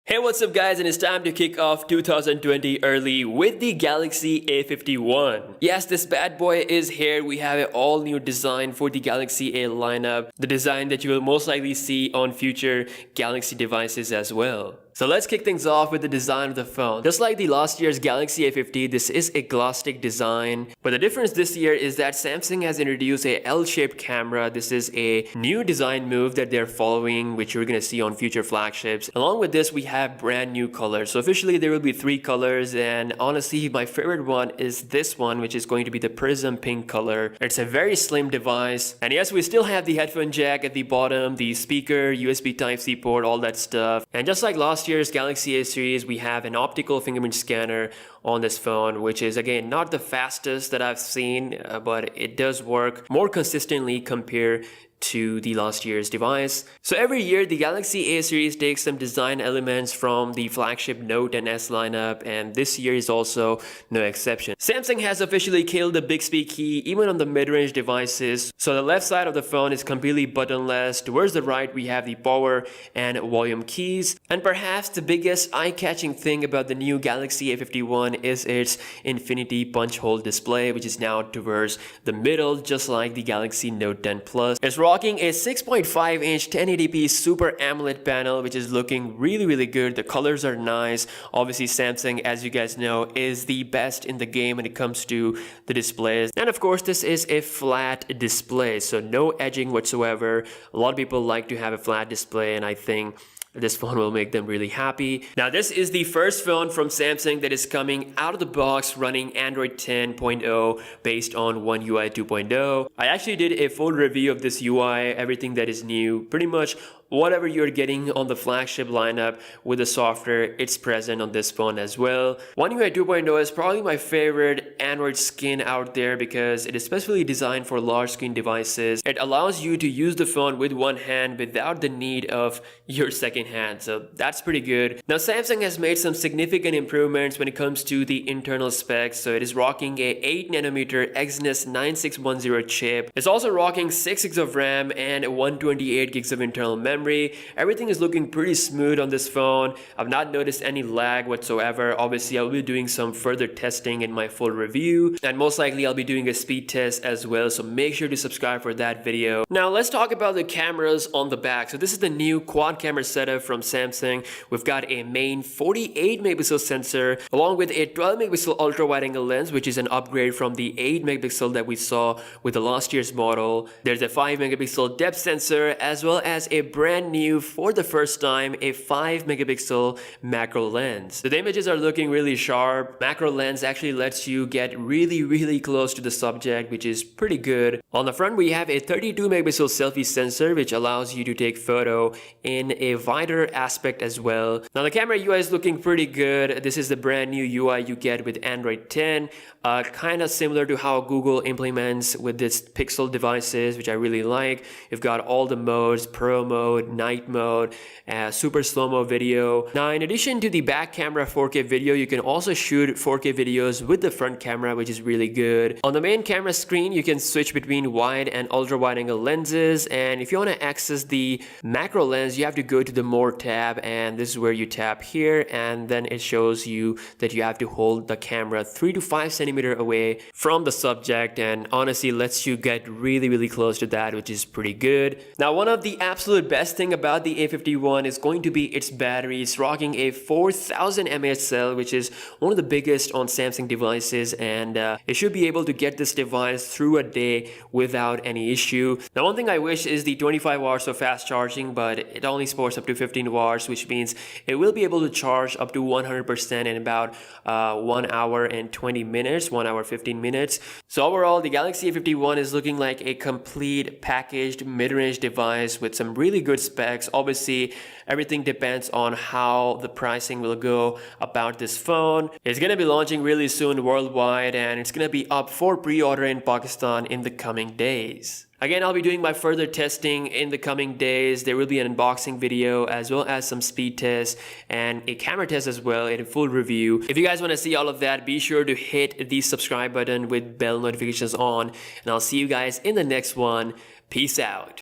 Hey, what's up guys, and it's time to kick off 2020 early with the Galaxy A51. Yes, this bad boy is here. We have an all new design for the Galaxy A lineup, the design that you will most likely see on future Galaxy devices as well. So let's kick things off with the design of the phone. Just like the last year's Galaxy A50, this is a gloss stick design. But the difference this year is that Samsung has introduced a L-shaped camera. This is a new design move that they're following, which you're going to see on future flagships. Along with this, we have brand new colors. So officially there will be 3 colors, and honestly my favorite one is this one, which is going to be the Prism pink color. It's a very slim device. And yes, we still have the headphone jack at the bottom, the speaker, USB Type-C port, all that stuff. And just like last year's Galaxy A series, we have an optical fingerprint scanner on this phone, which is again not the fastest that I've seen, but it does work more consistently compared to the last year's device. So every year the Galaxy A series takes some design elements from the flagship Note and S lineup, and this year is also no exception. Samsung has officially killed the Bixby key even on the mid-range devices. So the left side of the phone is completely buttonless. Towards the right we have the power and volume keys, and perhaps the biggest eye-catching thing about the new Galaxy A51 is its infinity punch hole display, which is now towards the middle, just like the Galaxy Note 10 Plus. It's rocking a 6.5-inch 1080p Super AMOLED panel, which is looking really good. The colors are nice. Obviously Samsung, as you guys know, is the best in the game when it comes to the displays. And of course this is a flat display, so no edging whatsoever. A lot of people like to have a flat display, and I think this phone will make them really happy. Now this is the first phone from Samsung that is coming out of the box running Android 10.0 based on One UI 2.0. I actually did a full review of this UI, everything that is new, pretty much whatever you're getting on the flagship lineup with the software, it's present on this phone as well. One UI 2.0 is probably my favorite Android skin out there because it is specially designed for large screen devices. It allows you to use the phone with one hand without the need of your second hand, so that's pretty good. Now Samsung has made some significant improvements when it comes to the internal specs. So it is rocking a 8nm Exynos 9610 chip. It's also rocking 6 GB of RAM and 128 GB of internal memory. Everything is looking pretty smooth on this phone. I've not noticed any lag whatsoever. Obviously I'll be doing some further testing in my full review, and most likely I'll be doing a speed test as well, so make sure to subscribe for that video. Now let's talk about the cameras on the back. So this is the new quad camera setup from Samsung. We've got a main 48 megapixel sensor along with a 12 megapixel ultra wide angle lens, which is an upgrade from the 8 megapixel that we saw with the last year's model. There's a 5 megapixel depth sensor, as well as a brand new, for the first time, a 5 megapixel macro lens. So the images are looking really sharp. Macro lens actually lets you get really close to the subject, which is pretty good. On the front we have a 32 megapixel selfie sensor, which allows you to take photo in a wider aspect as well. Now the camera UI is looking pretty good. This is the brand new UI you get with Android 10, kind of similar to how Google implements with its Pixel devices, which I really like. You've got all the modes: Pro mode, night mode, super slow-mo video. Now in addition to the back camera 4K video, you can also shoot 4K videos with the front camera, which is really good. On the main camera screen you can switch between wide and ultra wide angle lenses, and if you want to access the macro lens you have to go to the More tab, and this is where you tap here, and then it shows you that you have to hold the camera 3 to 5 centimeters away from the subject, and honestly lets you get really close to that, which is pretty good. Now one of the absolute best thing about the A51 is going to be its battery. It's rocking a 4000 mAh cell, which is one of the biggest on Samsung devices, and it should be able to get this device through a day without any issue. Now one thing I wish is the 25 watts of fast charging, but it only supports up to 15 watts, which means it will be able to charge up to 100% in about 1 hour and 20 minutes, 1 hour 15 minutes. So overall the Galaxy A51 is looking like a complete packaged mid-range device with some really good specs. Obviously everything depends on how the pricing will go about this phone. It's gonna be launching really soon worldwide, and it's gonna be up for pre-order in Pakistan in the coming days. Again, I'll be doing my further testing in the coming days. There will be an unboxing video as well as some speed tests and a camera test as well in a full review. If you guys want to see all of that, be sure to hit the subscribe button with bell notifications on, and I'll see you guys in the next one. Peace out.